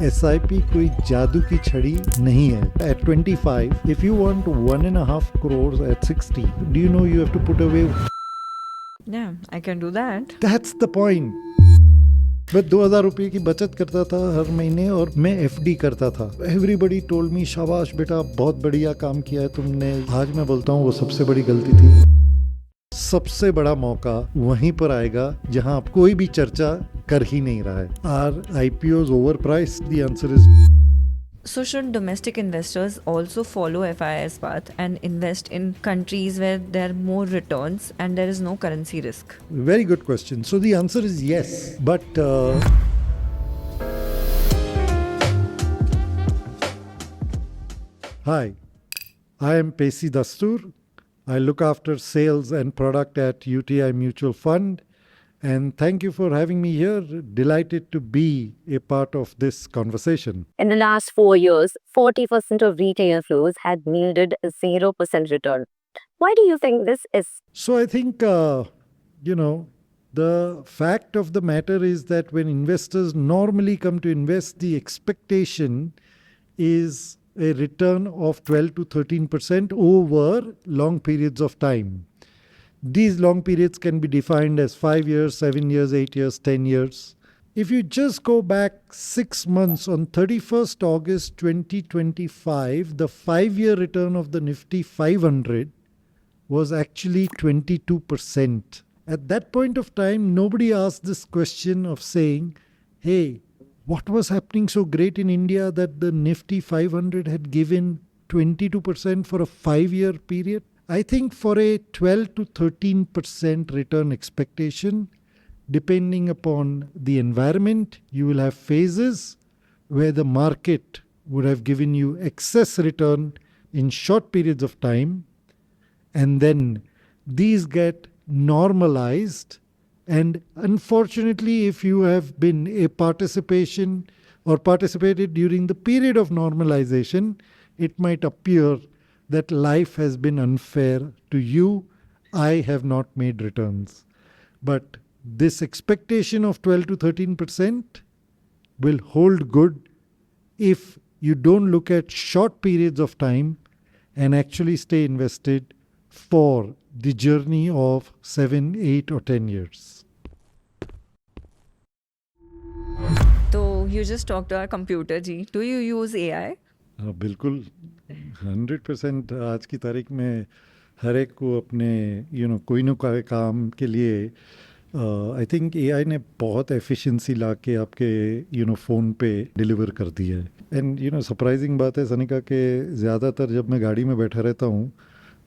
SIP कोई जादू की छड़ी नहीं है. At 25, if you want 1.5 crores at 60, do you know you have to put away? Yeah, I can do that. That's the point. मैं 2000 रुपये की बचत करता था हर महीने और मैं FD करता था. Everybody told me शाबाश बेटा बहुत बढ़िया काम किया है तुमने. आज मैं बोलता हूँ वो सबसे बड़ी गलती थी. सबसे बड़ा मौका वहीं पर आएगा जहां आप कोई भी चर्चा कर ही नहीं रहा है. Are IPOs overpriced? The answer is So should domestic investors also follow FIIs path and invest in countries where there are more returns and there is no currency risk? very good question. So the answer is yes, but hi, I am Peshotan Dastoor. I look after sales and product at UTI Mutual Fund. And thank you for having me here. Delighted to be a part of this conversation. In the last 4 years, 40% of retail flows had yielded a 0% return. Why do you think this is? So I think, the fact of the matter is that when investors normally come to invest, the expectation is a return of 12 to 13% over long periods of time. These long periods can be defined as 5 years, 7 years, 8 years, 10 years. If you just go back 6 months, on 31st August 2025, the 5-year return of the Nifty 500 was actually 22%. At that point of time, nobody asked this question of saying, hey, what was happening so great in India that the Nifty 500 had given 22% for a 5-year period? I think for a 12 to 13% return expectation, depending upon the environment, you will have phases where the market would have given you excess return in short periods of time, and then these get normalized. And unfortunately, if you have been a participation or participated during the period of normalization, it might appear that life has been unfair to you. I have not made returns. But this expectation of 12 to 13% will hold good if you don't look at short periods of time and actually stay invested for the journey of 7, 8 or 10 years. So you just talked to our computer ji. Do you use AI? बिल्कुल 100% आज की तारीख में हर एक को अपने कोई न कोई काम के लिए आई थिंक एआई ने बहुत एफिशिएंसी ला के आपके फ़ोन पे डिलीवर कर दी है. एंड सरप्राइजिंग बात है सनिका के ज़्यादातर जब मैं गाड़ी में बैठा रहता हूँ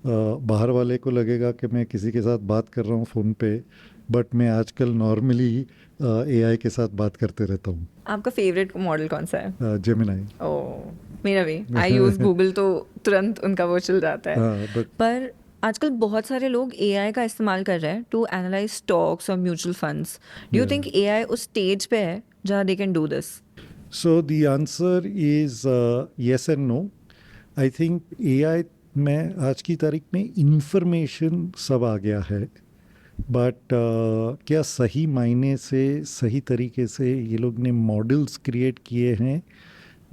बाहर वाले को लगेगा कि मैं किसी के साथ बात कर रहा हूँ फ़ोन पे, बट मैं आजकल नॉर्मली एआई के साथ बात करते रहता हूँ. आपका फेवरेट मॉडल कौन सा है? जेमिनाई. ओह, मेरा भी. आई यूज गूगल तो तुरंत उनका वो चल जाता है. पर आजकल बहुत सारे लोग एआई का इस्तेमाल कर रहे हैं टू एनालाइज स्टॉक्स और mutual funds. Do you think AI उस स्टेज पे है जहाँ they can do this? So the answer is yes and no. I think AI में आज की तारीख में इंफॉर्मेशन सब आ गया है, बट क्या सही मायने से सही तरीके से ये लोग ने मॉडल्स क्रिएट किए हैं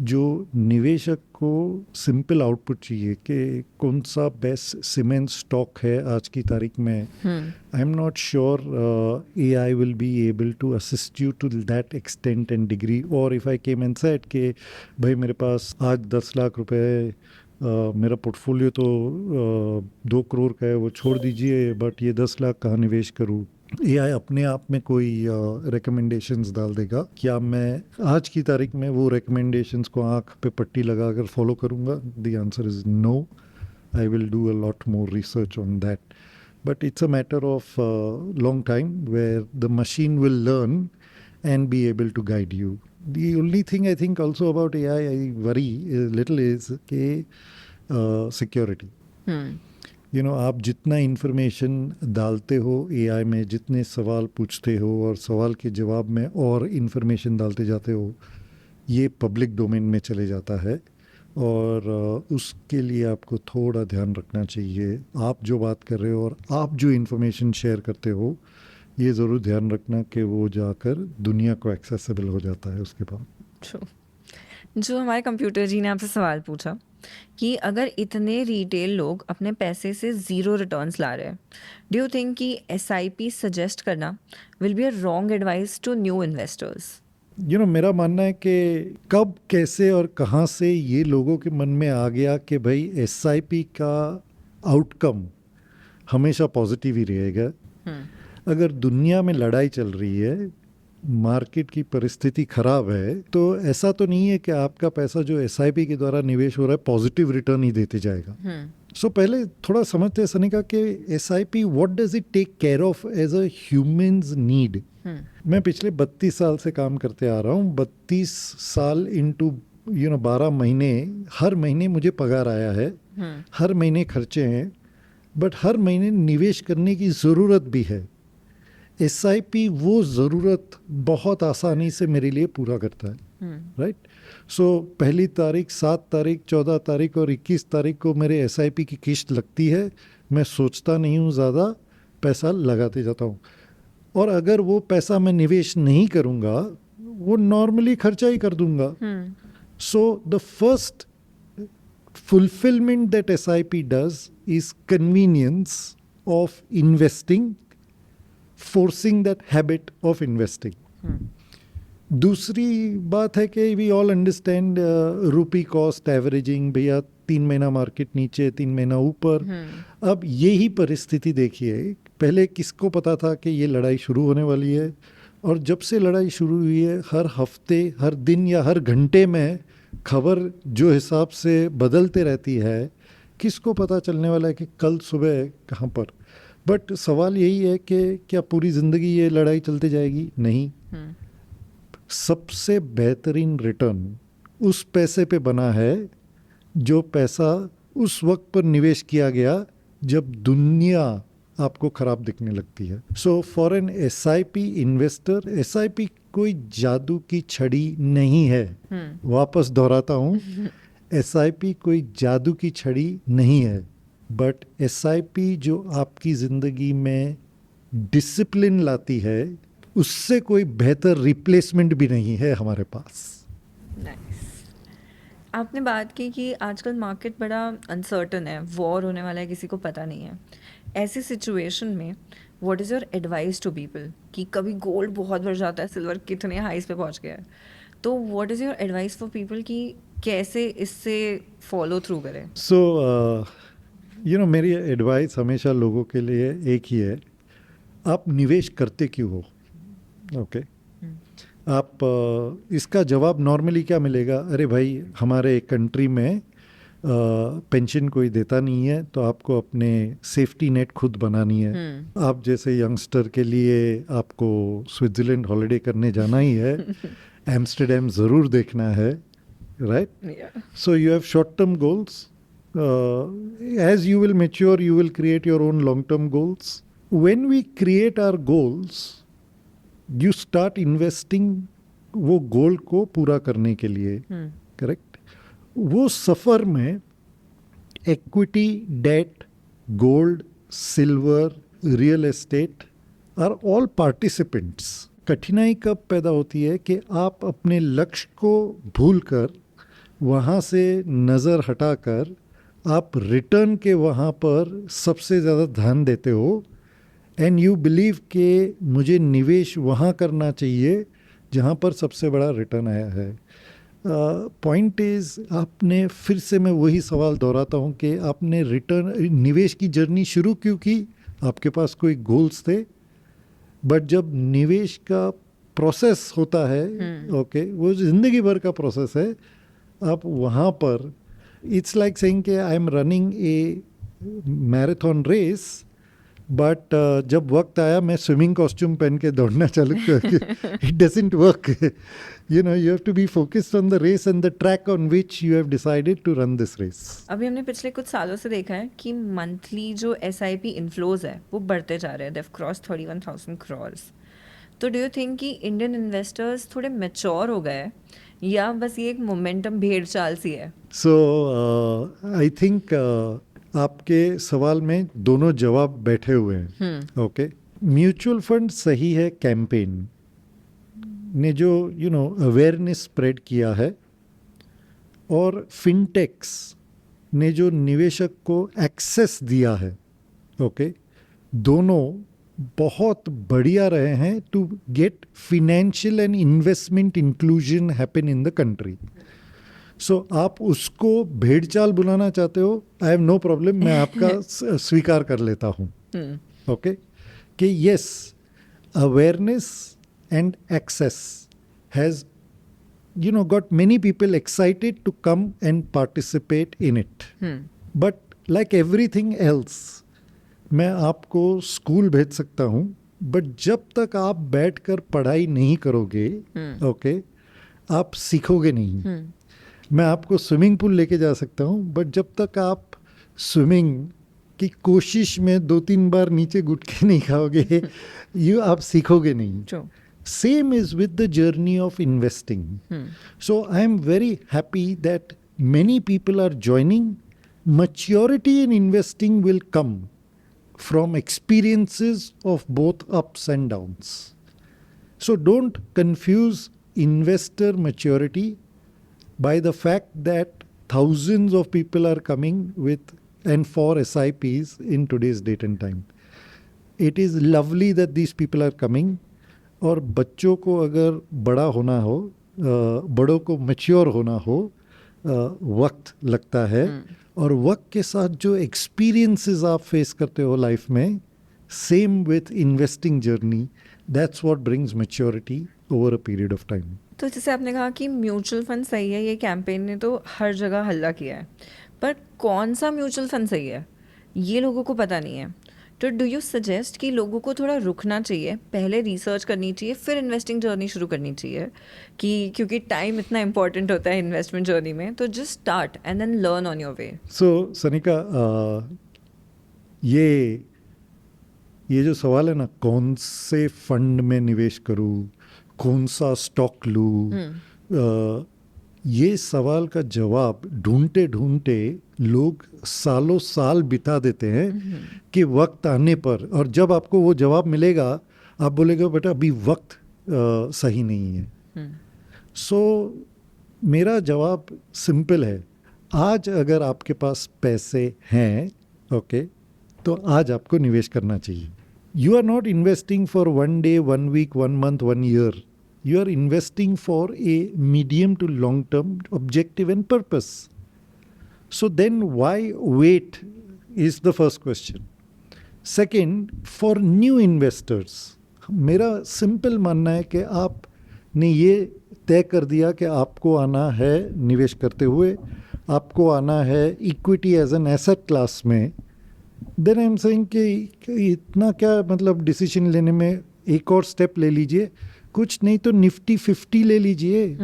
जो निवेशक को सिंपल आउटपुट चाहिए कि कौन सा बेस्ट सीमेंट स्टॉक है आज की तारीख में. I am not sure AI will be able to assist you to that extent and degree. और if I came and said कि भाई मेरे पास आज 10 लाख रुपए मेरा पोर्टफोलियो तो 2 करोड़ का है, वो छोड़ दीजिए, बट ये 10 लाख कहाँ निवेश करूँ. एआई अपने आप में कोई रिकमेंडेशंस डाल देगा. क्या मैं आज की तारीख में वो रिकमेंडेशंस को आँख पे पट्टी लगा कर फॉलो करूँगा? The answer is no. I will do a lot more research on that. But it's a matter of long time where the machine will learn and be able to guide you. The only thing I think also about AI I worry a little is security. आप जितना information डालते हो AI में, जितने सवाल पूछते हो और सवाल के जवाब में और इन्फॉर्मेशन डालते जाते हो, ये पब्लिक डोमेन में चले जाता है. और उसके लिए आपको थोड़ा ध्यान रखना चाहिए. आप जो बात कर रहे हो और आप जो इन्फॉर्मेशन शेयर करते हो, ये ज़रूर ध्यान रखना कि वो जाकर दुनिया को एक्सेसिबल हो जाता है उसके बाद. True. जो हमारे कंप्यूटर जी ने आपसे सवाल पूछा कि अगर इतने रिटेल लोग अपने पैसे से ज़ीरो रिटर्न्स ला रहे हैं, डू यू थिंक कि एसआईपी सजेस्ट करना will be a wrong advice to new investors? मेरा मानना है कि कब कैसे और कहाँ से ये लोगों के मन में आ गया कि भाई एसआईपी का आउटकम हमेशा पॉजिटिव ही रहेगा। अगर दुनिया में लड़ाई चल रही है, मार्केट की परिस्थिति खराब है, तो ऐसा तो नहीं है कि आपका पैसा जो एसआईपी के द्वारा निवेश हो रहा है पॉजिटिव रिटर्न ही देते जाएगा। सो पहले थोड़ा समझते सनिका कि SIP what does it take care of as a humans need. मैं पिछले 32 साल से काम करते आ रहा हूँ। 32 साल इंटू 12 महीने, हर महीने मुझे पगार आया है, हर महीने खर्चे हैं, बट हर महीने निवेश करने की ज़रूरत भी है। एसआईपी वो ज़रूरत बहुत आसानी से मेरे लिए पूरा करता है, राइट। सो पहली तारीख, 7 तारीख, 14 तारीख और 21 तारीख को मेरे एसआईपी की किस्त लगती है। मैं सोचता नहीं हूँ ज़्यादा, पैसा लगाते जाता हूँ। और अगर वो पैसा मैं निवेश नहीं करूँगा, वो नॉर्मली खर्चा ही कर दूंगा। So the first fulfillment that SIP does is convenience of investing, forcing that habit of investing. दूसरी बात है कि वी ऑल अंडरस्टैंड रूपी कॉस्ट एवरेजिंग, भैया 3 महीना मार्केट नीचे, 3 महीना ऊपर। अब यही परिस्थिति देखिए, पहले किसको पता था कि ये लड़ाई शुरू होने वाली है, और जब से लड़ाई शुरू हुई है हर हफ्ते, हर दिन या हर घंटे में खबर जो हिसाब से बदलते रहती है, किसको पता चलने वाला है कि कल सुबह कहाँ पर। बट सवाल यही है कि क्या पूरी ज़िंदगी ये लड़ाई चलती जाएगी? नहीं। सबसे बेहतरीन रिटर्न उस पैसे पे बना है जो पैसा उस वक्त पर निवेश किया गया जब दुनिया आपको खराब दिखने लगती है। So for an SIP investor, SIP कोई जादू की छड़ी नहीं है। वापस दोहराता हूँ, एसआईपी कोई जादू की छड़ी नहीं है, बट एसआईपी जो आपकी ज़िंदगी में डिसिप्लिन लाती है, उससे कोई बेहतर रिप्लेसमेंट भी नहीं है हमारे पास। नाइस। आपने बात की कि आजकल मार्केट बड़ा अनसर्टन है, वॉर होने वाला है, किसी को पता नहीं है। ऐसी सिचुएशन में what is your advice to people कि कभी गोल्ड बहुत बढ़ जाता है, सिल्वर कितने हाइज पे पहुंच गया है, तो what is your advice for people कि कैसे इससे फॉलो थ्रू करें? सो मेरी एडवाइस हमेशा लोगों के लिए एक ही है, आप निवेश करते क्यों हो? ओके आप इसका जवाब नॉर्मली क्या मिलेगा? अरे भाई, हमारे कंट्री में पेंशन कोई देता नहीं है, तो आपको अपने सेफ्टी नेट खुद बनानी है। आप जैसे यंगस्टर के लिए आपको स्विट्ज़रलैंड हॉलिडे करने जाना ही है, एम्स्टर्डम ज़रूर देखना है, right? So you have short term goals. As you will mature, you will create your own long term goals. When we create our goals, you start investing वो गोल को पूरा करने के लिए, करेक्ट? वो सफ़र में equity, debt, gold, silver, real estate are all participants. कठिनाई कब पैदा होती है कि आप अपने लक्ष्य को भूलकर, वहाँ से नज़र हटाकर आप रिटर्न के वहाँ पर सबसे ज़्यादा ध्यान देते हो, एंड यू बिलीव कि मुझे निवेश वहाँ करना चाहिए जहाँ पर सबसे बड़ा रिटर्न आया है. पॉइंट इज़, आपने फिर से, मैं वही सवाल दोहराता हूँ कि आपने निवेश की जर्नी शुरू क्यों की? आपके पास कोई गोल्स थे, बट जब निवेश का प्रोसेस होता है, ओके, वो ज़िंदगी भर का प्रोसेस है, आप वहाँ पर, इट्स लाइक सेइंग कि I am running a marathon race, but जब वक्त आया मैं स्विमिंग कॉस्ट्यूम पहन के दौड़ना चालू किया, it doesn't work. You have to be focused on the race and the track on which you have decided to run this race. अभी हमने पिछले कुछ सालों से देखा है कि मंथली जो एसआईपी इनफ्लोज है वो बढ़ते जा रहे हैं. They have cross 31,000 crores. तो डू यू थिंक कि इंडियन इन्वेस्टर्स थोड़े मैच्योर हो गए या बस ये एक मोमेंटम भेड़ चाल सी है? सो आई थिंक आपके सवाल में दोनों जवाब बैठे हुए हैं. ओके, म्यूचुअल फंड सही है, कैंपेन ने जो अवेयरनेस स्प्रेड किया है, और फिनटेक्स ने जो निवेशक को एक्सेस दिया है, ओके, दोनों बहुत बढ़िया रहे हैं to get financial and investment inclusion happen in the country. So आप उसको भेड़चाल बुलाना चाहते हो, आई हैव नो प्रॉब्लम, मैं आपका स्वीकार कर लेता हूँ. ओके, कि yes, awareness and access has got many people excited to come and participate in it. But like everything else, मैं आपको स्कूल भेज सकता हूँ, बट जब तक आप बैठकर पढ़ाई नहीं करोगे, ओके, आप सीखोगे नहीं. मैं आपको स्विमिंग पूल लेके जा सकता हूँ, बट जब तक आप स्विमिंग की कोशिश में 2-3 बार नीचे गुटके नहीं खाओगे, आप सीखोगे नहीं. Same is with the journey of investing. So I am very happy that many people are joining. Maturity in investing will come from experiences of both ups and downs. So don't confuse investor maturity by the fact that thousands of people are coming with and for SIPs in today's date and time. It is lovely that these people are coming. और बच्चों को अगर बड़ा होना हो, बड़ों को mature होना हो, वक्त लगता है. और वक्त के साथ जो एक्सपीरियंसेस आप फेस करते हो लाइफ में, same with investing journey, that's what brings maturity over a period of time. तो जैसे आपने कहा कि म्यूचुअल फंड सही है, ये कैंपेन ने तो हर जगह हल्ला किया है, पर कौन सा म्यूचुअल फंड सही है ये लोगों को पता नहीं है. तो डू यू सजेस्ट कि लोगों को थोड़ा रुकना चाहिए, पहले रिसर्च करनी चाहिए, फिर इन्वेस्टिंग जर्नी शुरू करनी चाहिए, कि क्योंकि टाइम इतना इंपॉर्टेंट होता है इन्वेस्टमेंट जर्नी में, तो just start and then learn on your way. So Sanika, ये जो सवाल है ना, कौन से फंड में निवेश करूं, कौन सा स्टॉक लूं, ये सवाल का जवाब ढूंढते ढूंढते लोग सालों साल बिता देते हैं कि वक्त आने पर, और जब आपको वो जवाब मिलेगा आप बोलेगे बेटा अभी वक्त सही नहीं है. सो मेरा जवाब सिंपल है. आज अगर आपके पास पैसे हैं, ओके, तो आज आपको निवेश करना चाहिए. You are not investing for 1 day, 1 week, 1 month, 1 year. You are investing for a medium to long term objective and purpose. So then why wait is the first question. Second, for new investors, मेरा simple मानना है कि आपने ये तय कर दिया कि आपको आना है निवेश करते हुए, आपको आना है equity as an asset class में, देन आई एम सेइंग कि इतना क्या मतलब डिसीजन लेने में, एक और स्टेप ले लीजिए, कुछ नहीं तो निफ्टी 50 ले लीजिए.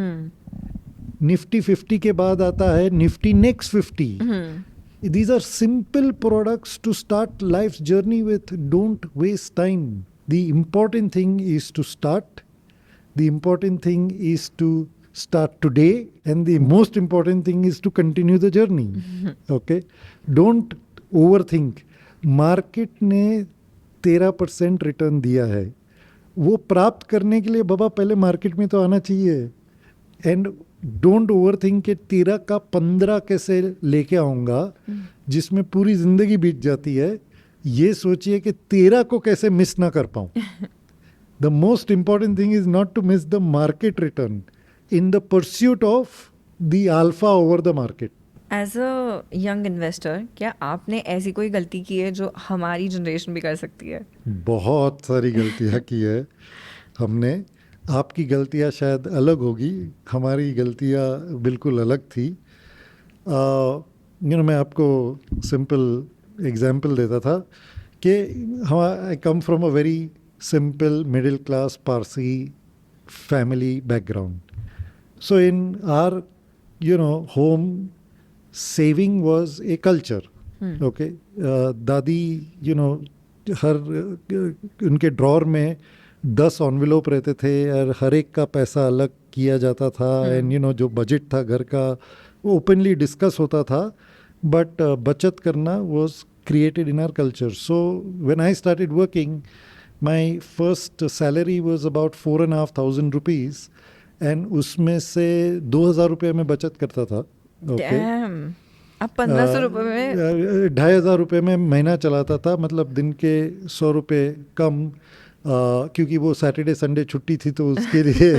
निफ्टी 50 के बाद आता है Nifty next 50. These are simple products to start life's journey with. Don't waste time. The important thing is to start. The important thing is to start today, and the most important thing is to continue the journey. Okay? Don't overthink. Market ने 13% return दिया है, वो प्राप्त करने के लिए बाबा पहले market में तो आना चाहिए. एंड डोंट ओवर थिंक कि 13 का 15 कैसे लेके आऊँगा जिसमें पूरी ज़िंदगी बीत जाती है. ये सोचिए कि 13 को कैसे मिस ना कर पाऊँ. The most important thing is not to miss the market return in the pursuit of the alpha over the market. As a young investor, क्या आपने ऐसी कोई गलती की है जो हमारी जनरेशन भी कर सकती है? बहुत सारी गलतियाँ की है हमने. आपकी गलतियाँ शायद अलग होगी, हमारी गलतियाँ बिल्कुल अलग थी. मैं आपको सिंपल एग्जांपल देता था कि I come from a very simple middle class Parsi family background. So in our home saving was a culture. Okay, दादी हर उनके ड्रॉर में 10 एनवेलोप रहते थे और हर एक का पैसा अलग किया जाता था. एंड जो बजट था घर का वो ओपनली डिस्कस होता था, बट बचत करना was created in our culture. So when I started working, my first salary was about 4,500 rupees, and उसमें से 2,000 रुपये में बचत करता था. ओके। डैम, अब 1500 रुपये में 2,500 रुपये में महीना चलाता था, मतलब दिन के 100 रुपये कम, क्योंकि वो सैटरडे संडे छुट्टी थी तो उसके लिए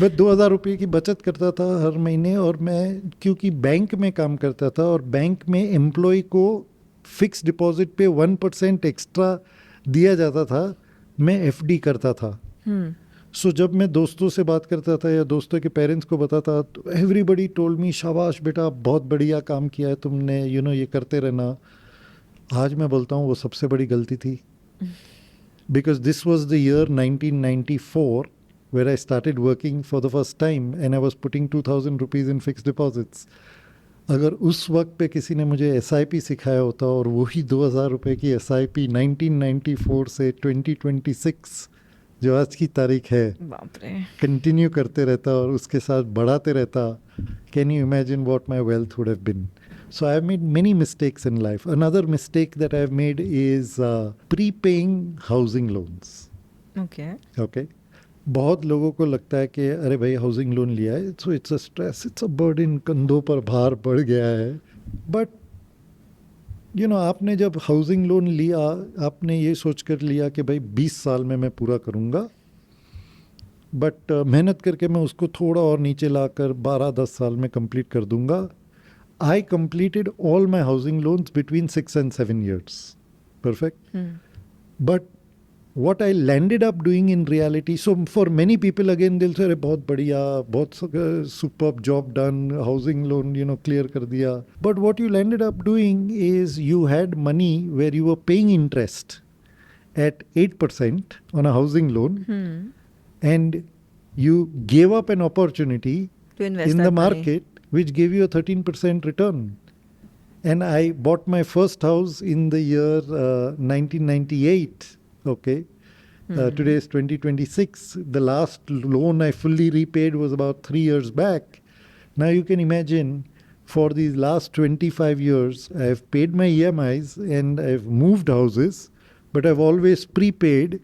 मैं 2,000 रुपये की बचत करता था हर महीने। और मैं क्योंकि बैंक में काम करता था और बैंक में एम्प्लॉय को फिक्स डिपॉजिट पे 1% एक्स्ट्रा दिया जाता था, मैं एफडी करता था। सो जब मैं दोस्तों से बात करता था या दोस्तों के पेरेंट्स को बताता तो एवरीबडी टोल्ड मी, शाबाश बेटा, बहुत बढ़िया काम किया है तुमने, ये करते रहना। आज मैं बोलता हूँ वो सबसे बड़ी गलती थी, because this was the year 1994 where I started working for the first time and I was putting 2,000 rupees in fixed deposits. अगर उस वक्त पे किसी ने मुझे SIP सिखाया होता और वही 2,000 रुपये की SIP 1994 से 2026 जो आज की तारीख है बाप रे, कंटिन्यू करते रहता और उसके साथ बढ़ाते रहता, can you imagine what my wealth would have been? So I have made many mistakes in life. Another mistake that I have made is prepaying housing loans. Okay, Okay. बहुत लोगों को लगता है कि अरे भाई हाउसिंग लोन लिया है so it's a stress, it's a burden, कंधों पर भार बढ़ गया है। बट आपने जब हाउसिंग लोन लिया, आपने ये सोच कर लिया कि भाई 20 साल में मैं पूरा करूँगा, बट मेहनत करके मैं उसको थोड़ा और नीचे लाकर 12-10 साल में कंप्लीट कर दूंगा। I completed all my housing loans between 6 and 7 years. Perfect. But what I landed up doing in reality, so for many people again they'll say, बहुत बढ़िया, बहुत superb job done, housing loan, clear कर दिया. But what you landed up doing is you had money where you were paying interest at 8% on a housing loan, and you gave up an opportunity to invest in that the money. market which gave you a 13% return. And I bought my first house in the year 1998. Okay. Today is 2026. The last loan I fully repaid was about 3 years back. Now you can imagine, for these last 25 years, I have paid my EMIs and I've moved houses, but I've always prepaid.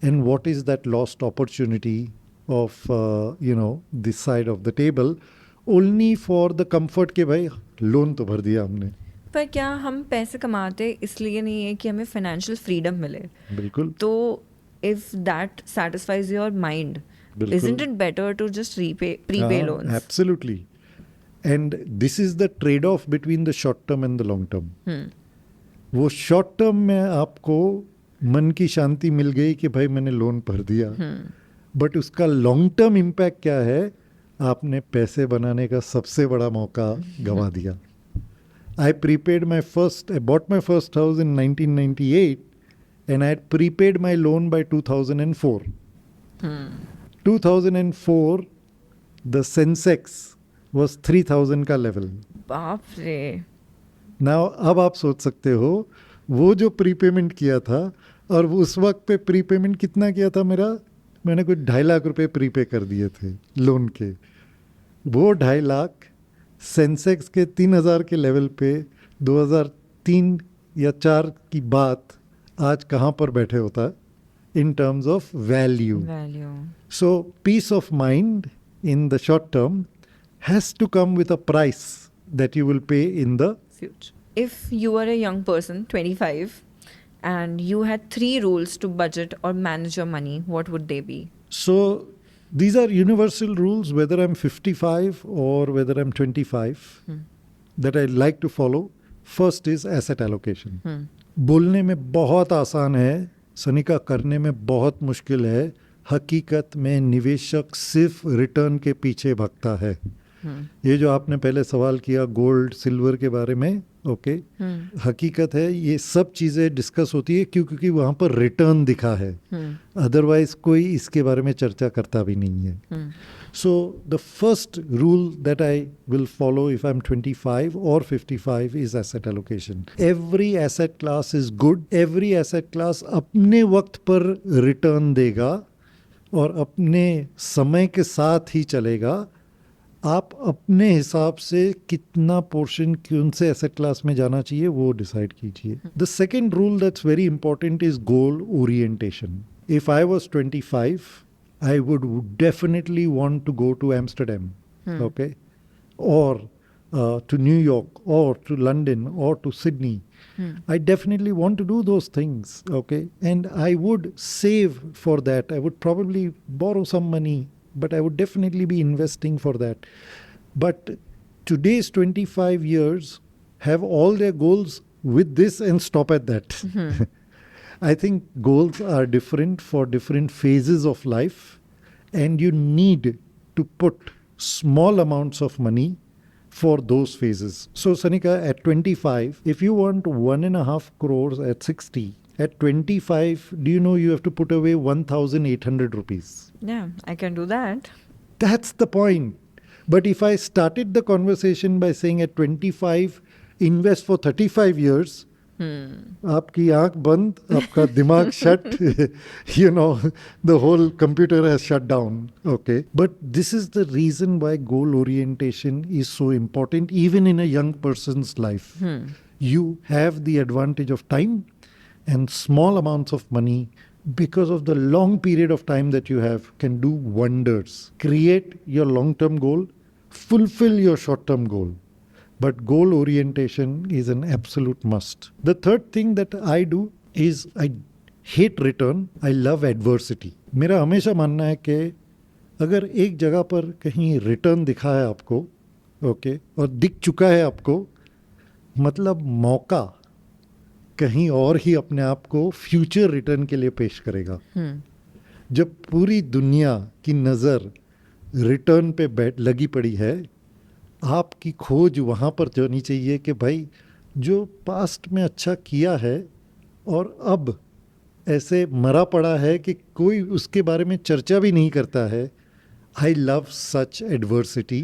And what is that lost opportunity of, this side of the table? Only for the comfort के भाई loan तो भर दिया हमने। पर क्या हम पैसे कमाते इसलिए नहीं है कि हमें फाइनेंशियल फ्रीडम मिले? बिल्कुल। तो if that satisfies your mind, बिल्कुल। isn't it better to just prepay loans? Absolutely. And this is the trade-off between the short term and the long term. वो शॉर्ट टर्म में आपको मन की शांति मिल गई कि भाई मैंने लोन भर दिया, बट उसका लॉन्ग टर्म इम्पैक्ट क्या है? आपने पैसे बनाने का सबसे बड़ा मौका गंवा दिया। I bought my first house in 1998 and I had prepaid my loan by 2004. 2004, the Sensex was 3,000 का लेवल। बाप रे। Now अब आप सोच सकते हो वो जो प्रीपेमेंट किया था, और वो उस वक्त पे प्रीपेमेंट कितना किया था मेरा? मैंने कुछ 2.5 लाख रुपए प्रीपे कर दिए थे लोन के। वो 2.5 लाख सेंसेक्स के 3,000 के लेवल पे 2003 या 4 की बात आज कहाँ पर बैठे होता in terms of value. So peace of mind in the short term has to come with a price that you will pay in the future. If you were a young person, 25, and you had 3 rules to budget or manage your money, what would they be? So these are universal rules, whether I'm 55 or whether I'm 25, that I like to follow. First is asset allocation. बोलने में बहुत आसान है, सनिका करने में बहुत मुश्किल है। हकीकत में निवेशक सिर्फ रिटर्न के पीछे भागता है। ये जो आपने पहले सवाल किया गोल्ड सिल्वर के बारे में, ओके, हकीकत है ये सब चीज़ें डिस्कस होती है क्योंकि वहाँ पर रिटर्न दिखा है, अदरवाइज कोई इसके बारे में चर्चा करता भी नहीं है। So the first rule that I will follow if I am 25 और 55 is asset allocation. Every asset class is good, every asset class अपने वक्त पर रिटर्न देगा और अपने समय के साथ ही चलेगा। आप अपने हिसाब से कितना पोर्शन कौन से एसेट क्लास में जाना चाहिए वो डिसाइड कीजिए। The second rule that's very important is goal orientation. If I was 25, I would definitely want to go to Amsterdam, okay, और to New York or to London or to Sydney, I definitely want to do those things, okay? And I would save for that. I would probably borrow some money, but I would definitely be investing for that. But today's 25 years have all their goals with this and stop at that. I think goals are different for different phases of life, and you need to put small amounts of money for those phases. So, Sanika, at 25, if you want 1.5 crores at 60, at 25, do you know you have to put away 1,800 rupees? Yeah, I can do that. That's the point. But if I started the conversation by saying at 25, invest for 35 years, आपकी आंख बंद, आपका दिमाग shut, you know, the whole computer has shut down. Okay. But this is the reason why goal orientation is so important, even in a young person's life. You have the advantage of time and small amounts of money, because of the long period of time that you have, can do wonders. Create your long-term goal, fulfill your short-term goal. But goal orientation is an absolute must. The third thing that I do is I hate return. I love adversity. मेरा हमेशा मानना है कि अगर एक जगह पर कहीं रिटर्न दिखा है आपको, ओके, और दिख चुका है आपको, मतलब मौका कहीं और ही अपने आप को फ्यूचर रिटर्न के लिए पेश करेगा. जब पूरी दुनिया की नज़र रिटर्न पे लगी पड़ी है, आपकी खोज वहाँ पर जानी चाहिए कि भाई जो पास्ट में अच्छा किया है और अब ऐसे मरा पड़ा है कि कोई उसके बारे में चर्चा भी नहीं करता है. I love such adversity,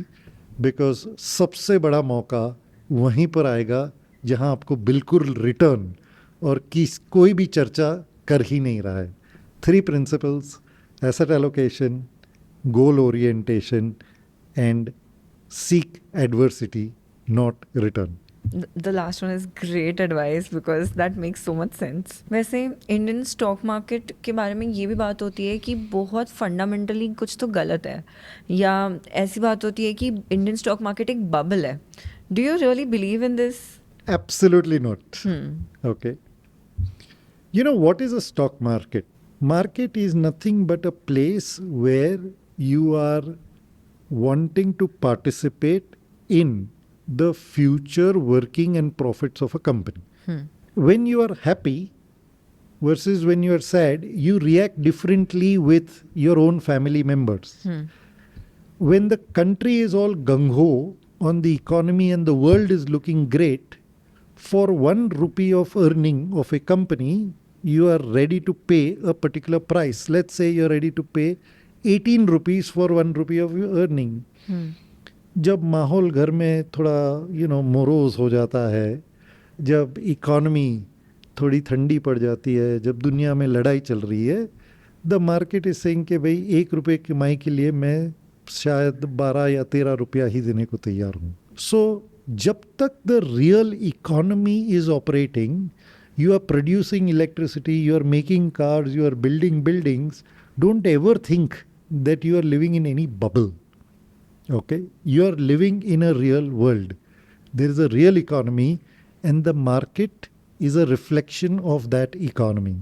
because सबसे बड़ा मौका वहीं पर आएगा जहाँ आपको बिल्कुल रिटर्न और कोई भी चर्चा कर ही नहीं रहा है. 3 principles: asset allocation, goal orientation, and seek adversity, not return. The last one is great advice because that makes so much sense. वैसे इंडियन स्टॉक मार्केट के बारे में ये भी बात होती है कि बहुत फंडामेंटली कुछ तो गलत है, या ऐसी बात होती है कि इंडियन स्टॉक मार्केट एक बबल है. Do you really believe in this? Absolutely not. Okay. You know what is a stock market? Market is nothing but a place where you are wanting to participate in the future working and profits of a company. When you are happy versus when you are sad, you react differently with your own family members. When the country is all gung-ho on the economy and the world is looking great, for 1 rupee of earning of a company, you are ready to pay a particular price. Let's say you're ready to pay 18 rupees for 1 rupee of earning. जब माहौल घर में थोड़ा morose हो जाता है, जब economy थोड़ी ठंडी पड़ जाती है, जब दुनिया में लड़ाई चल रही है, द मार्केट इज सेइंग कि भाई 1 रुपये कमाई के लिए मैं शायद 12 या 13 रुपया ही देने को तैयार हूँ. सो जब तक the real economy is operating, you are producing electricity, you are making cars, you are building buildings, don't ever think that you are living in any bubble. Okay? You are living in a real world. There is a real economy and the market is a reflection of that economy.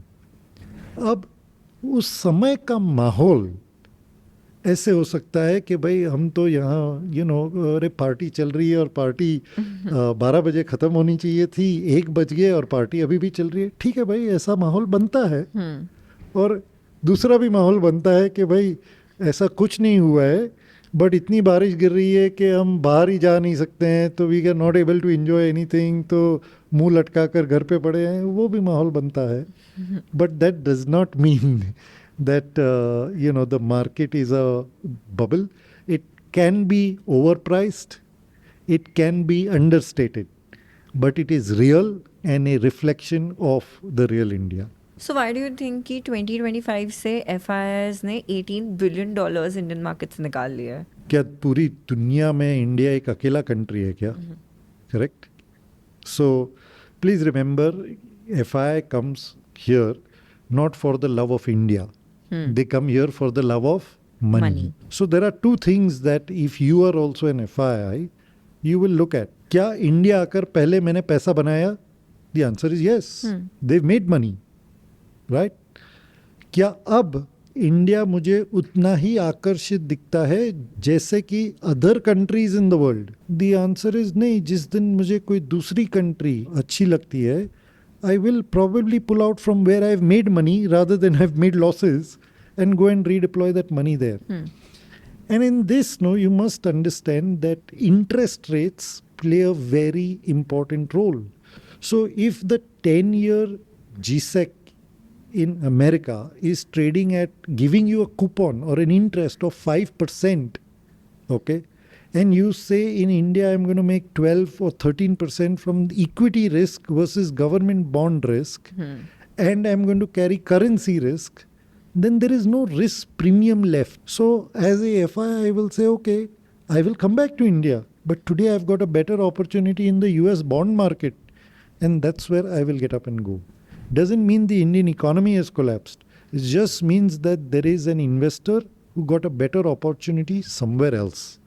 अब उस समय का माहौल ऐसे हो सकता है कि भाई हम तो यहाँ अरे पार्टी चल रही है और पार्टी 12 बजे ख़त्म होनी चाहिए थी, 1 बज गए और पार्टी अभी भी चल रही है. ठीक है भाई, ऐसा माहौल बनता है. और दूसरा भी माहौल बनता है कि भाई ऐसा कुछ नहीं हुआ है बट इतनी बारिश गिर रही है कि हम बाहर ही जा नहीं सकते हैं, तो we are not able to enjoy anything, तो मुंह लटका कर घर पे पड़े हैं. वो भी माहौल बनता है. But that does not mean that the market is a bubble. It can be overpriced, it can be understated, but it is real and a reflection of the real India. So why do you think कि 2025 से FIIs ने $18 billion Indian market से निकाल लिया है? क्या पूरी दुनिया में इंडिया एक अकेला कंट्री है क्या? Correct? So please remember, FII comes here not for the love of India. They come here for the love of money. So there are 2 things that if you are also an FII, you will look at, क्या India आकर पहले मैंने पैसा बनाया? The answer is yes. They've made money, right? क्या अब India मुझे उतना ही आकर्षित दिखता है जैसे कि other countries in the world? The answer is नहीं. जिस दिन मुझे कोई दूसरी कंट्री अच्छी लगती है, I will probably pull out from where I've made money rather than have made losses and go and redeploy that money there. And in this, no, you must understand that interest rates play a very important role. So if the 10-year GSEC in America is trading at giving you a coupon or an interest of 5%, okay, and you say in India I'm going to make 12 or 13% from the equity risk versus government bond risk, and I'm going to carry currency risk, then there is no risk premium left. So as a FI, I will say, okay, I will come back to India, but today I've got a better opportunity in the US bond market, and that's where I will get up and go. Doesn't mean the Indian economy has collapsed. It just means that there is an investor who got a better opportunity somewhere else.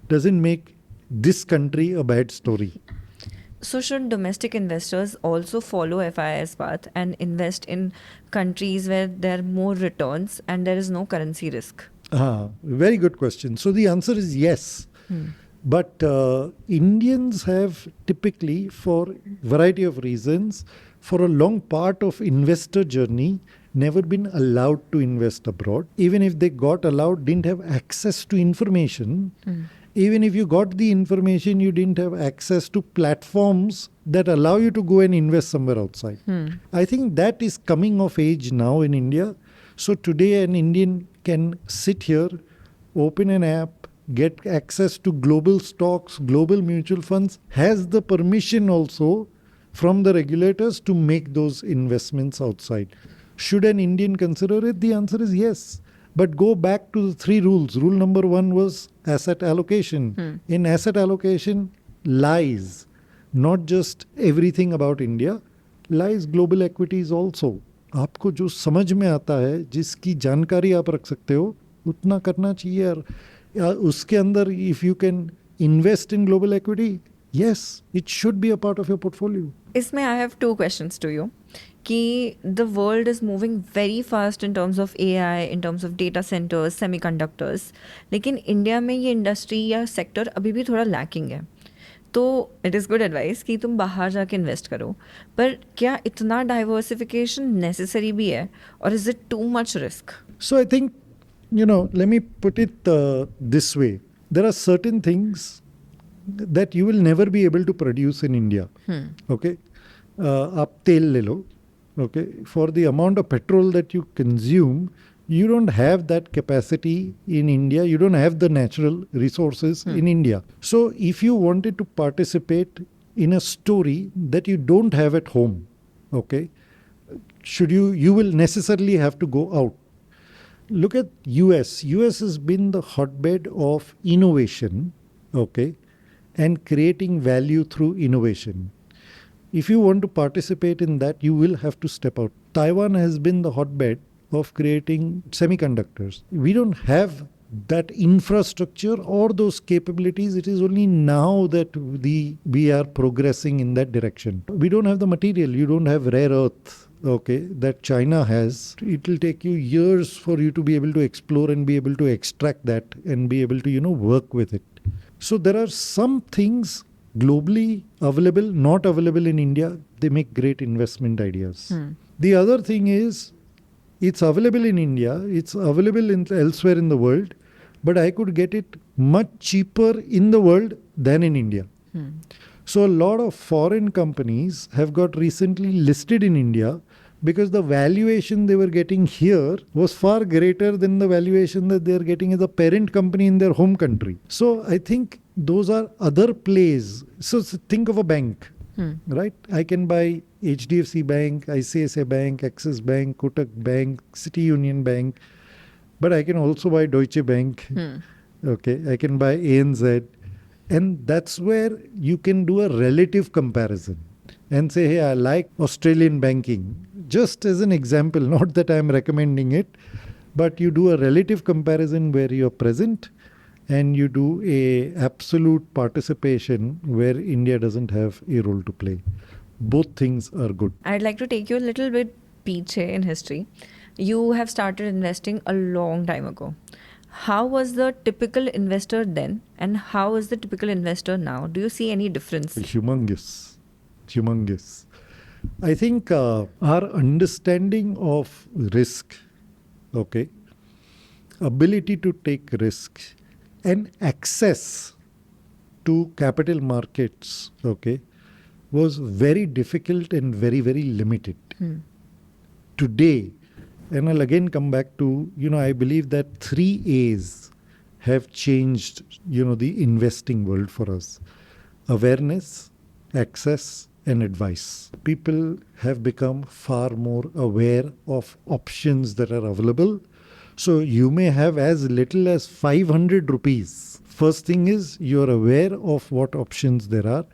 Doesn't make this country a bad story. So should domestic investors also follow FIIs path and invest in countries where there are more returns and there is no currency risk? Very good question. So the answer is yes. But Indians have typically, for variety of reasons, for a long part of investor journey, never been allowed to invest abroad. Even if they got allowed, didn't have access to information. Even if you got the information, you didn't have access to platforms that allow you to go and invest somewhere outside. I think that is coming of age now in India. So today an Indian can sit here, open an app, get access to global stocks, global mutual funds, has the permission also from the regulators to make those investments outside. Should an Indian consider it? The answer is yes. But go back to the 3 rules. Rule number 1 was asset allocation. In asset allocation lies not just everything about India, lies global equities also. आपको जो समझ में आता है, जिसकी जानकारी आप रख सकते हो, उतना करना चाहिए. और उसके अंदर if you can invest in global equity, yes, it should be a part of your portfolio. इसमें I have 2 questions to you. कि the world is moving very fast in terms of AI, in terms of data centers, semiconductors, लेकिन India में ये industry या sector अभी भी थोड़ा lacking है. तो इट इज़ गुड एडवाइस कि तुम बाहर जाके इन्वेस्ट करो, पर क्या इतना डाइवर्सिफिकेशन नेसेसरी भी है, और is it too much risk? So I think, let me put it this way. There are certain things that you will never be able to produce in India. Okay? आप तेल ले लो. Okay? For the amount of petrol that you consume, you don't have that capacity in India. You don't have the natural resources in India. So if you wanted to participate in a story that you don't have at home, okay, you will necessarily have to go out. Look at US. US has been the hotbed of innovation, okay, and creating value through innovation. If you want to participate in that, you will have to step out. Taiwan has been the hotbed of creating semiconductors. We don't have that infrastructure or those capabilities. It is only now that we are progressing in that direction. We don't have the material. You don't have rare earth, okay, that China has. It will take you years for you to be able to explore and be able to extract that and be able to, work with it. So there are some things globally available, not available in India. They make great investment ideas. The other thing is, it's available in India, it's available elsewhere in the world, but I could get it much cheaper in the world than in India. So a lot of foreign companies have got recently listed in India because the valuation they were getting here was far greater than the valuation that they are getting as a parent company in their home country. So I think those are other plays. So think of a bank, right? I can buy HDFC Bank, ICICI Bank, Axis Bank, Kotak Bank, City Union Bank, but I can also buy Deutsche Bank. Okay, I can buy ANZ. And that's where you can do a relative comparison and say, hey, I like Australian banking. Just as an example, not that I'm recommending it, but you do a relative comparison where you're present and you do a absolute participation where India doesn't have a role to play. Both things are good. I'd like to take you a little bit peach in history. You have started investing a long time ago. How was the typical investor then, and how is the typical investor now? Do you see any difference? Humongous. Humongous. I think our understanding of risk, okay, ability to take risk and access to capital markets, okay, was very difficult and very, very limited. Today, and I'll again come back to, I believe that 3 A's have changed, the investing world for us. Awareness, access, and advice. People have become far more aware of options that are available. So you may have as little as 500 rupees. First thing is you're aware of what options there are.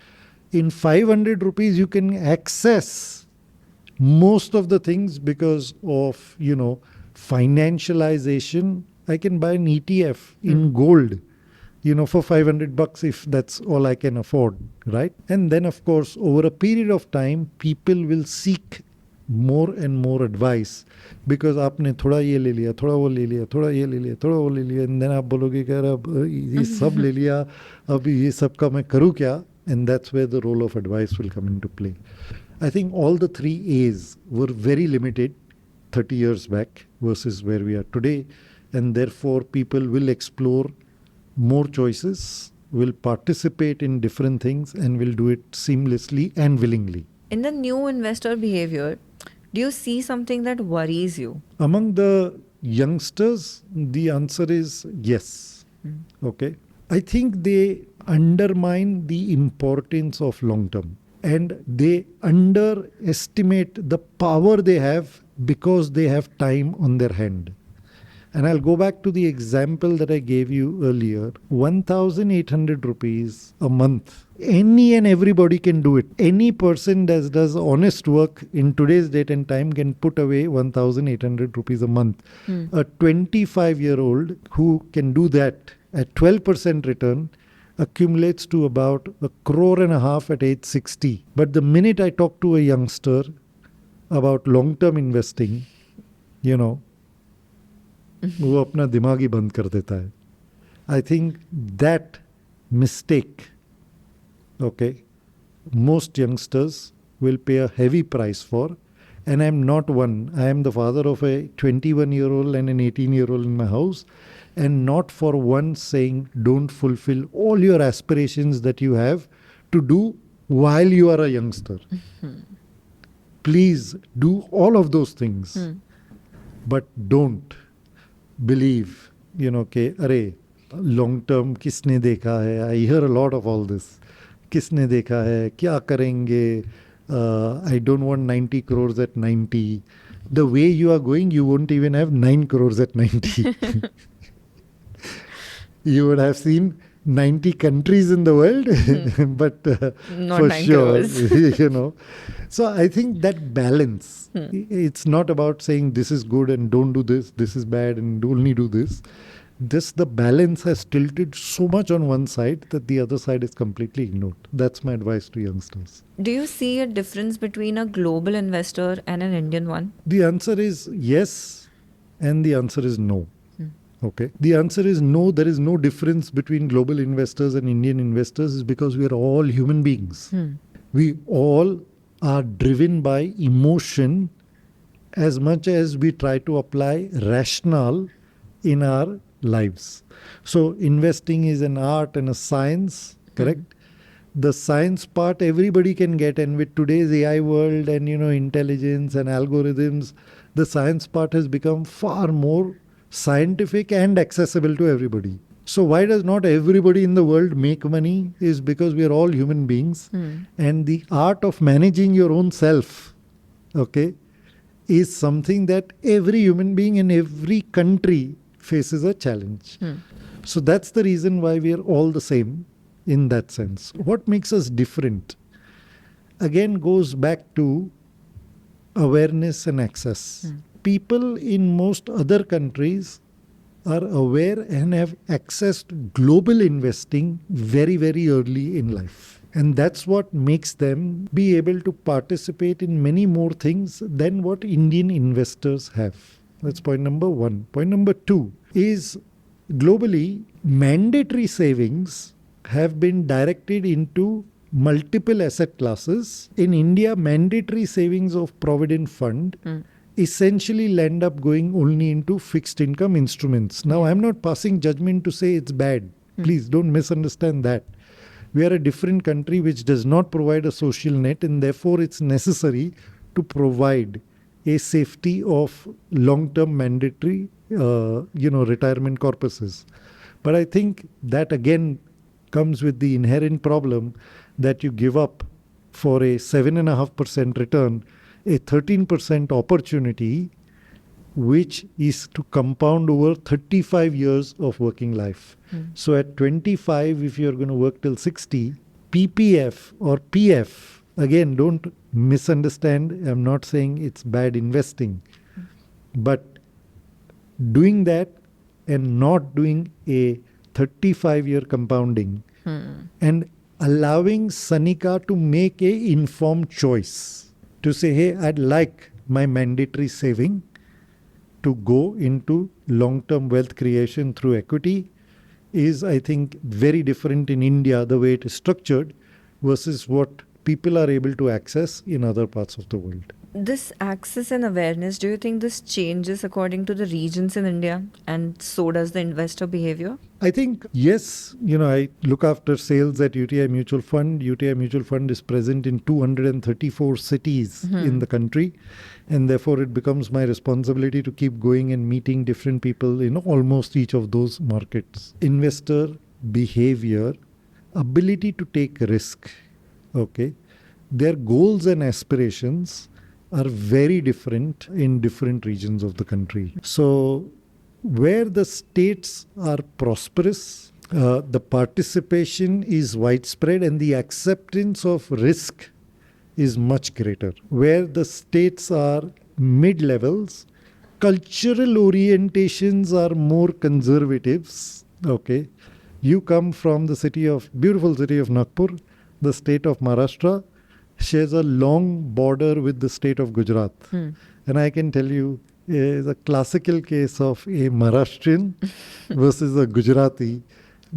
In 500 rupees, you can access most of the things because of, financialization. I can buy an ETF in gold, for $500 if that's all I can afford, right? And then, of course, over a period of time, people will seek more and more advice because आपने थोड़ा ये ले लिया, थोड़ा वो ले लिया, थोड़ा ये ले लिया, थोड़ा वो ले लिया, and then आप बोलोगे कि यार अब ये सब ले लिया, अब ये सब का मैं करूँ क्या? And that's where the role of advice will come into play. I think all the 3 A's were very limited 30 years back versus where we are today, and therefore people will explore more choices, will participate in different things, and will do it seamlessly and willingly. In the new investor behavior, do you see something that worries you? Among the youngsters, the answer is yes. Okay. I think they undermine the importance of long term, and they underestimate the power they have because they have time on their hand. And I'll go back to the example that I gave you earlier. 1,800 rupees a month. Any and everybody can do it. Any person that does honest work in today's date and time can put away 1,800 rupees a month. A 25-year-old who can do that at 12% return accumulates to about 1.5 crore at age 60. But the minute I talk to a youngster about long-term investing, वो अपना दिमाग ही बंद कर देता है. I think that mistake, okay, most youngsters will pay a heavy price for, and I'm not one. I am the father of a 21-year-old and an 18-year-old in my house, and not for once saying don't fulfill all your aspirations that you have to do while you are a youngster. Please do all of those things, but don't believe, कि अरे long term किसने देखा है. I hear a lot of all this. किसने देखा है, क्या करेंगे, I don't want 90 crores at 90. The way you are going, you won't even have 9 crores at 90. You would have seen 90 countries in the world, but Not for 9 sure, crores. So I think that balance, it's not about saying this is good and don't do this, this is bad and only do this. The balance has tilted so much on one side that the other side is completely ignored. That's my advice to youngsters. Do you see a difference between a global investor and an Indian one? The answer is yes, and the answer is no. Okay. The answer is no. There is no difference between global investors and Indian investors, is because we are all human beings. We all are driven by emotion as much as we try to apply rationale in our lives. So investing is an art and a science, correct? The science part everybody can get, and with today's AI world and intelligence and algorithms, the science part has become far more scientific and accessible to everybody. So why does not everybody in the world make money? Is because we are all human beings, and the art of managing your own self, okay, is something that every human being in every country faces a challenge. So that's the reason why we are all the same in that sense. What makes us different again goes back to awareness and access. People in most other countries are aware and have accessed global investing very, very early in life. And that's what makes them be able to participate in many more things than what Indian investors have. That's point number one. Point number two is globally, mandatory savings have been directed into multiple asset classes. In India, mandatory savings of Provident Fund essentially end up going only into fixed income instruments. Now, I'm not passing judgment to say it's bad. Please don't misunderstand that. We are a different country which does not provide a social net, and therefore it's necessary to provide a safety of long-term mandatory, retirement corpuses. But I think that again comes with the inherent problem that you give up for a 7.5% return, a 13% opportunity, which is to compound over 35 years of working life. So at 25, if you're going to work till 60, PPF or PF, again, don't misunderstand. I'm not saying it's bad investing. But doing that and not doing a 35-year compounding and allowing Sanika to make a informed choice to say, hey, I'd like my mandatory saving to go into long-term wealth creation through equity is, I think, very different in India, the way it is structured, versus what people are able to access in other parts of the world. This access and awareness, do you think this changes according to the regions in India, and so does the investor behavior? I think, yes. I look after sales at UTI Mutual Fund. UTI Mutual Fund is present in 234 cities in the country. And therefore, it becomes my responsibility to keep going and meeting different people in almost each of those markets. Investor behavior, ability to take risk, okay, their goals and aspirations are very different in different regions of the country. So where the states are prosperous, the participation is widespread and the acceptance of risk is much greater. Where the states are mid-levels, cultural orientations are more conservatives. Okay, you come from the beautiful city of Nagpur, the state of Maharashtra shares a long border with the state of Gujarat. And I can tell you, is a classical case of a Maharashtrian versus a Gujarati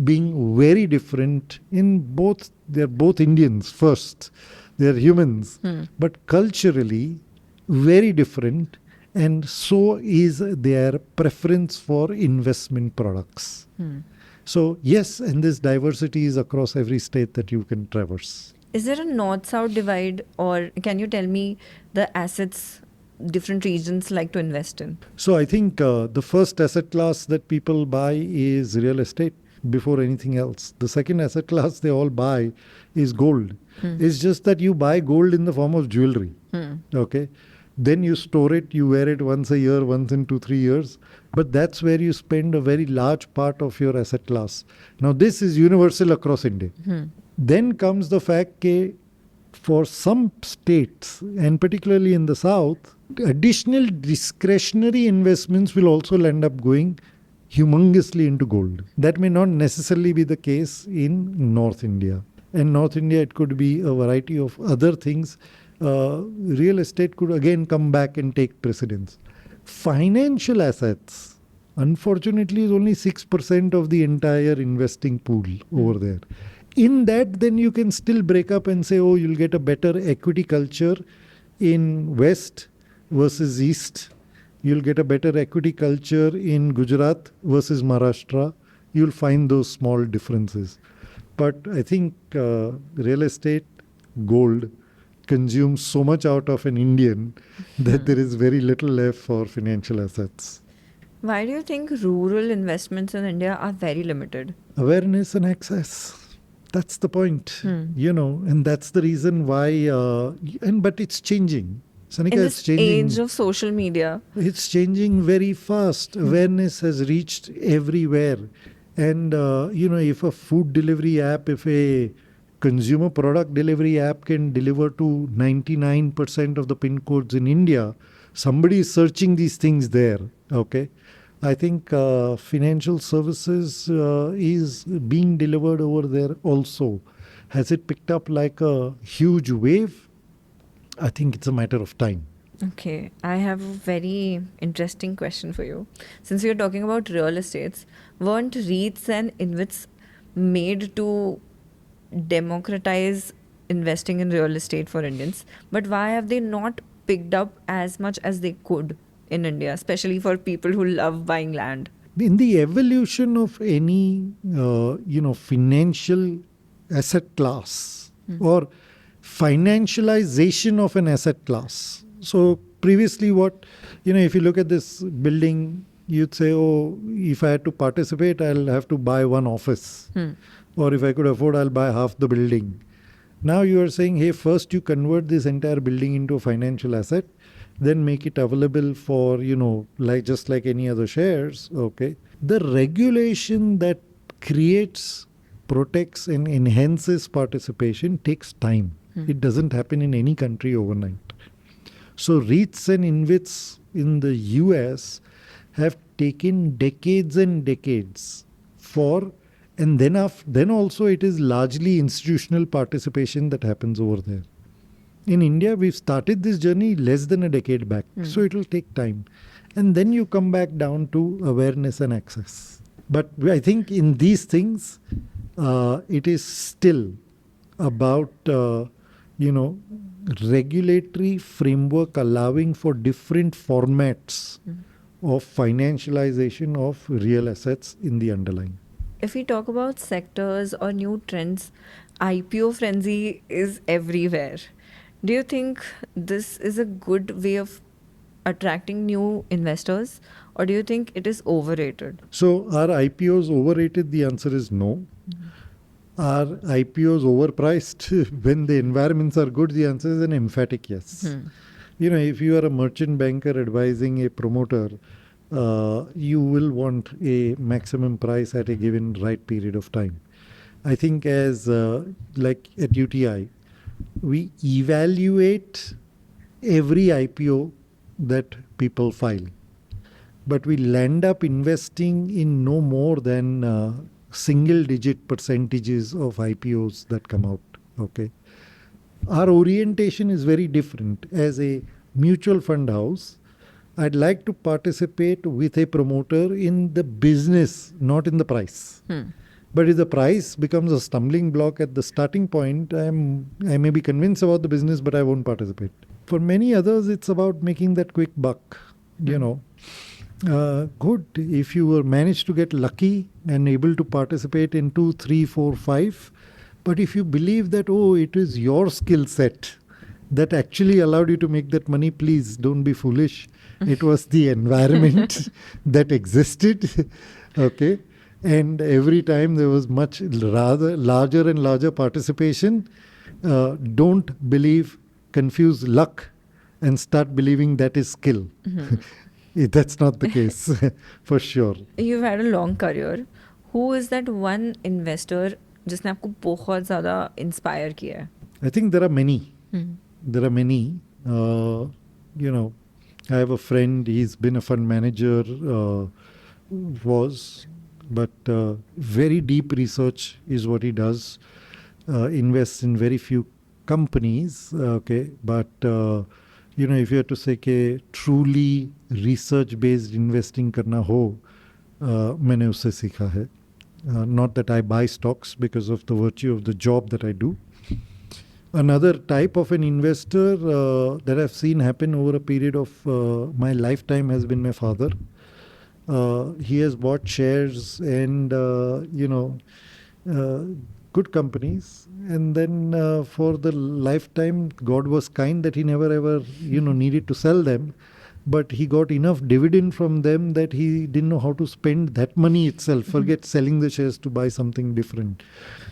being very different in both. They're both Indians first. They're humans. But culturally, very different. And so is their preference for investment products. So yes, and this diversity is across every state that you can traverse. Is there a north-south divide, or can you tell me the assets different regions like to invest in? So I think the first asset class that people buy is real estate before anything else. The second asset class they all buy is gold. It's just that you buy gold in the form of jewelry. Okay. Then you store it, you wear it once a year, once in 2-3 years. But that's where you spend a very large part of your asset class. Now this is universal across India. Then comes the fact that for some states, and particularly in the south, additional discretionary investments will also end up going humongously into gold. That may not necessarily be the case in North India. In North India, it could be a variety of other things. Real estate could again come back and take precedence. Financial assets, unfortunately, is only 6% of the entire investing pool over there. In that, then you can still break up and say, oh, you'll get a better equity culture in West versus East. You'll get a better equity culture in Gujarat versus Maharashtra. You'll find those small differences. But I think real estate, gold, consumes so much out of an Indian that there is very little left for financial assets. Why do you think rural investments in India are very limited? Awareness and access. That's the point, and that's the reason why, but it's changing. Sanika, in this it's changing. Age of social media. It's changing very fast. Awareness has reached everywhere. And, if a food delivery app, if a consumer product delivery app can deliver to 99% of the pin codes in India, somebody is searching these things there, okay? I think financial services is being delivered over there also. Has it picked up like a huge wave? I think it's a matter of time. Okay, I have a very interesting question for you. Since you're talking about real estates, weren't REITs and InvITs made to democratize investing in real estate for Indians? But why have they not picked up as much as they could in India, especially for people who love buying land? In the evolution of any financial asset class or financialization of an asset class. So previously what, if you look at this building, you'd say, oh, if I had to participate, I'll have to buy one office. Or if I could afford, I'll buy half the building. Now you are saying, hey, first you convert this entire building into a financial asset, then make it available for, just like any other shares. Okay. The regulation that creates, protects and enhances participation takes time. It doesn't happen in any country overnight. So REITs and InvITs in the US have taken decades and decades and then also it is largely institutional participation that happens over there. In India, we've started this journey less than a decade back. So it will take time. And then you come back down to awareness and access. But I think in these things, it is still about, regulatory framework allowing for different formats of financialization of real assets in the underlying. If we talk about sectors or new trends, IPO frenzy is everywhere. Do you think this is a good way of attracting new investors, or do you think it is overrated? So are IPOs overrated? The answer is no. Are IPOs overpriced? When the environments are good, the answer is an emphatic yes. If you are a merchant banker advising a promoter, you will want a maximum price at a given right period of time. I think as like at UTI, we evaluate every IPO that people file, but we land up investing in no more than single-digit percentages of IPOs that come out. Okay, our orientation is very different. As a mutual fund house, I'd like to participate with a promoter in the business, not in the price. But if the price becomes a stumbling block at the starting point, I may be convinced about the business, but I won't participate. For many others, it's about making that quick buck. Good. If you were managed to get lucky and able to participate in 2, 3, 4, 5, but if you believe that, it is your skill set that actually allowed you to make that money, please don't be foolish. It was the environment that existed. Okay. And every time there was much rather larger and larger participation. Don't confuse luck and start believing that is skill. That's not the case, for sure. You've had a long career. Who is that one investor जिसने आपको बहुत ज़्यादा inspire किया है? I think there are many. There are many. I have a friend, he's been a fund manager, but very deep research is what he does. Invests in very few companies, okay, but if you have to say कि truly research based investing करना हो, मैंने उससे सीखा है. Not that I buy stocks because of the virtue of the job that I do. Another type of an investor that I've seen happen over a period of my lifetime has been my father. He has bought shares and, good companies. And then for the lifetime, God was kind that he never ever, needed to sell them. But he got enough dividend from them that he didn't know how to spend that money itself. Forget selling the shares to buy something different.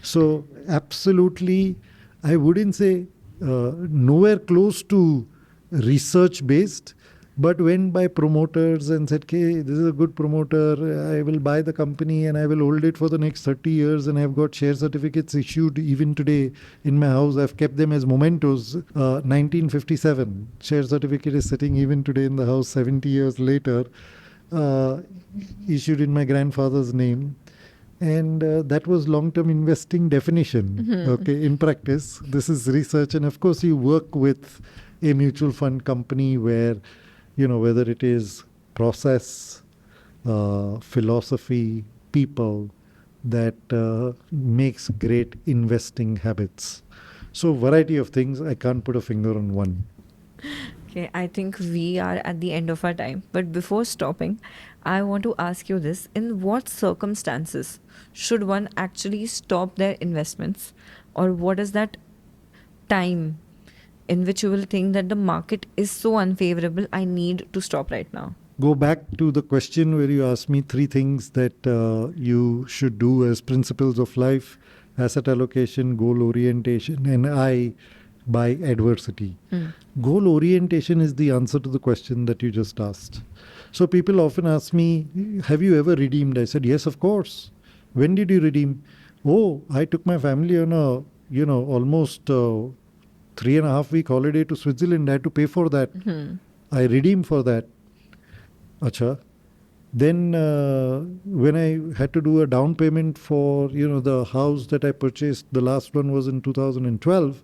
So absolutely, I wouldn't say nowhere close to research based, but went by promoters and said, okay, this is a good promoter, I will buy the company and I will hold it for the next 30 years, and I've got share certificates issued even today in my house. I've kept them as mementos. 1957 share certificate is sitting even today in the house 70 years later. uh, issued in my grandfather's name. And that was long-term investing definition. Okay, in practice, this is research, and of course, you work with a mutual fund company where, whether it is process, philosophy, people, that makes great investing habits. So, variety of things. I can't put a finger on one. Okay, I think we are at the end of our time. But before stopping, I want to ask you this. In what circumstances should one actually stop their investments? Or what is that time in which you will think that the market is so unfavorable, I need to stop right now? Go back to the question where you asked me three things that you should do as principles of life: asset allocation, goal orientation, and I by adversity. Goal orientation is the answer to the question that you just asked. So people often ask me, have you ever redeemed? I said, yes, of course. When did you redeem? Oh, I took my family on a, almost 3.5 week holiday to Switzerland. I had to pay for that. I redeemed for that. Acha. Then when I had to do a down payment for, the house that I purchased, the last one was in 2012,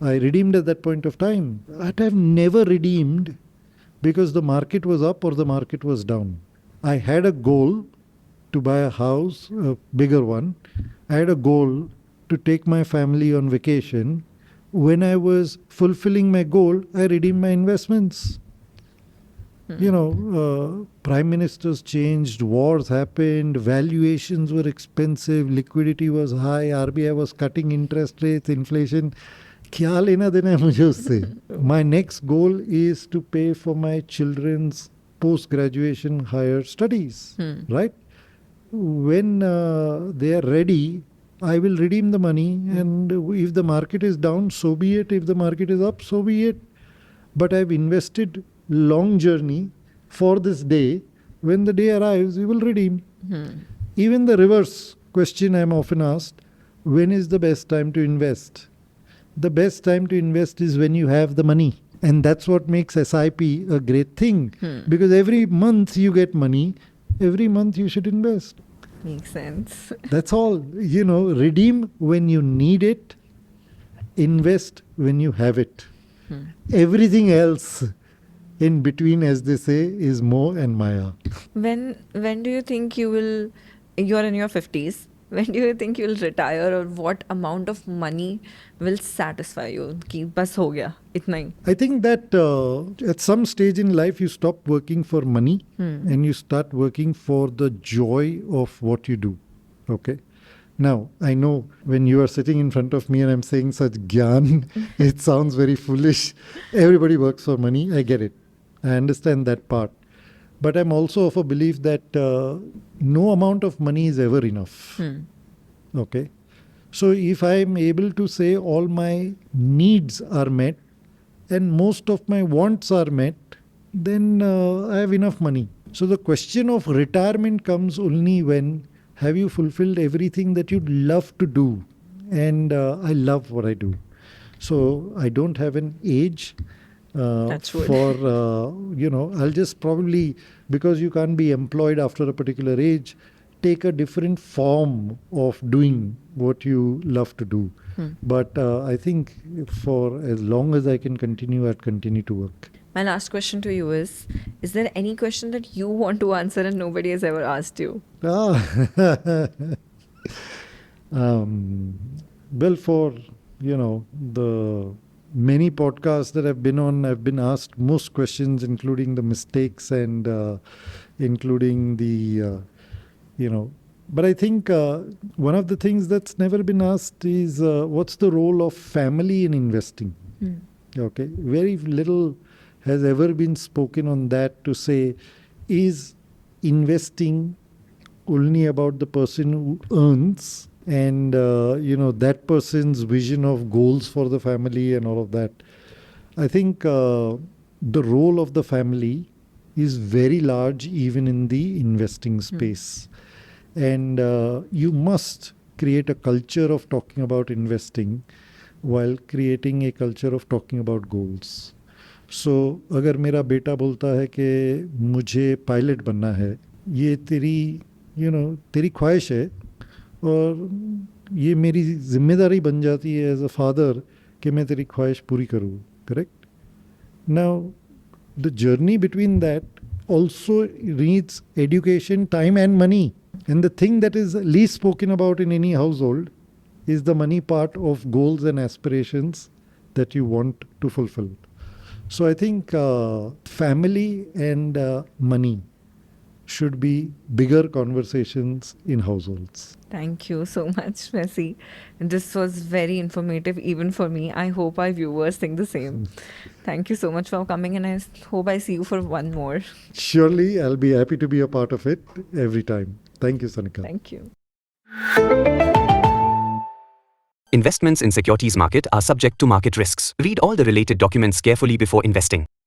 I redeemed at that point of time. But I've never redeemed because the market was up or the market was down. I had a goal to buy a house, a bigger one. I had a goal to take my family on vacation. When I was fulfilling my goal, I redeemed my investments. Prime ministers changed, wars happened, valuations were expensive, liquidity was high, RBI was cutting interest rates, inflation. क्या लेना देना है मुझे उससे? My next goal is to pay for my children's post-graduation higher studies, right? When they are ready, I will redeem the money, and if the market is down, so be it. If the market is up, so be it. But I've invested long journey for this day. When the day arrives, we will redeem. Even the reverse question I'm often asked, when is the best time to invest? The best time to invest is when you have the money. And that's what makes SIP a great thing. Because every month you get money, every month you should invest. Makes sense. That's all. Redeem when you need it, invest when you have it. Everything else in between, as they say, is Moh and Maya. When do you think you're in your 50s? When do you think you'll retire, or what amount of money will satisfy you? Ki bas ho gaya, itna hi. I think that at some stage in life you stop working for money and you start working for the joy of what you do. Okay. Now, I know when you are sitting in front of me and I'm saying such gyan, it sounds very foolish. Everybody works for money. I get it. I understand that part. But I'm also of a belief that no amount of money is ever enough. Okay. So if I'm able to say all my needs are met and most of my wants are met, then I have enough money. So the question of retirement comes only when have you fulfilled everything that you'd love to do. And I love what I do. So I don't have an age. That's good. I'll just probably, because you can't be employed after a particular age, take a different form of doing what you love to do. But I think for as long as I can continue, I'd continue to work. My last question to you is there any question that you want to answer and nobody has ever asked you? Well, for, the many podcasts that I've been on, I've been asked most questions, including the mistakes and including the, But I think one of the things that's never been asked is what's the role of family in investing? Okay. Very little has ever been spoken on that, to say, is investing only about the person who earns and, that person's vision of goals for the family and all of that. I think the role of the family is very large even in the investing space. And you must create a culture of talking about investing while creating a culture of talking about goals. सो अगर मेरा बेटा बोलता है कि मुझे pilot बनना है, ये तेरी तेरी ख्वाहिश है, और ये मेरी जिम्मेदारी बन जाती है एज अ फादर कि मैं तेरी ख्वाहिश पूरी करूँ, correct? Now the journey between that also needs education, time and money. And the thing that is least spoken about in any household is the money part of goals and aspirations that you want to fulfill. So I think family and money should be bigger conversations in households. Thank you so much, Messi. This was very informative even for me. I hope our viewers think the same. Thank you so much for coming, and I hope I see you for one more. Surely, I'll be happy to be a part of it every time. Thank you, Sanika. Thank you. Investments in securities market are subject to market risks. Read all the related documents carefully before investing.